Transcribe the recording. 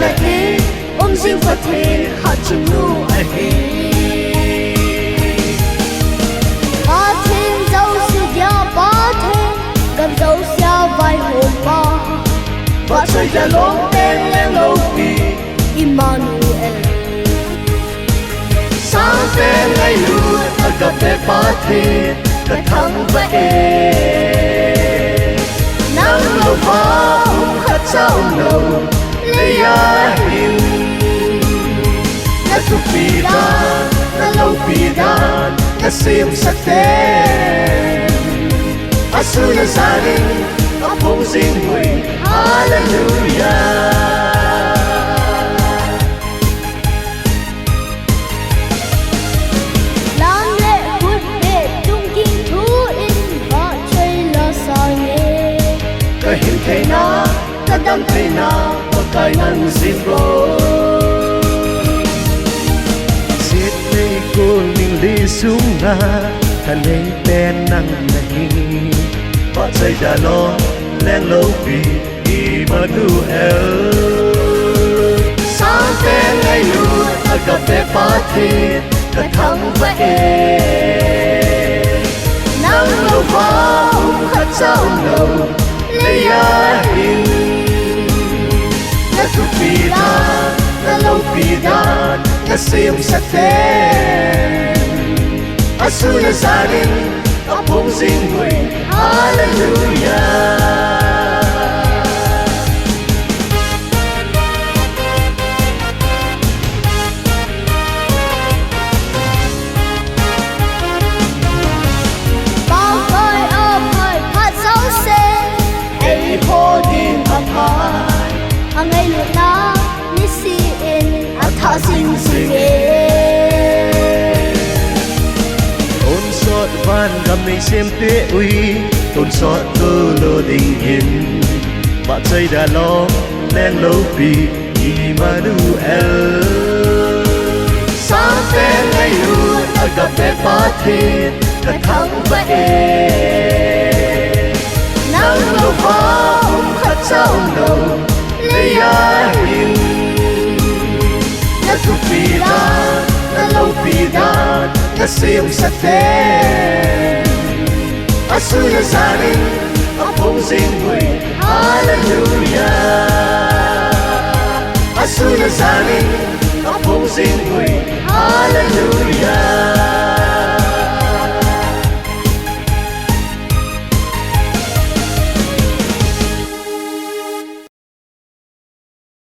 na ti zing pathin ha chinu a hi pathin dâu su ya pathin gam dâu sia vai hồn ba và chơi ya long ten leng lo pi Emmanuel sang ten ngai lu a ga pe pathin ka thang va e nang lo pa khat sao lo le ya hin na tu pi da na lo pi da na sim sa te asu na zanin a phong sing hui hallelujah hin thế na ta đam thế na và cái năng xin rồi giết đây cô mình đi xuống na ta lấy tên năng này và dây đã lo len lâu vì Emmanuel sáng tên ngày luôn ta gặp bé phát thiên ta thắng và nắng lâu hoa khát sao lâu Leia hin na tu pida na lo pida na sim sa ten asu na zanin a phong sing hui hallelujah ngay lúc na ni si in a tha sing sing tôn sót van gam nei xem te ui tôn sót cơ lơ đình hin bạn chơi đã lo len lâu pi Emmanuel sáng tên ngay luôn ở gặp bé phát thiên cả thắng và nắng lâu hoa khát sao lâu Leia hin na tu pida na lo pida na sim sa ten asu na zanin a phong sing hui hallelujah asu na zanin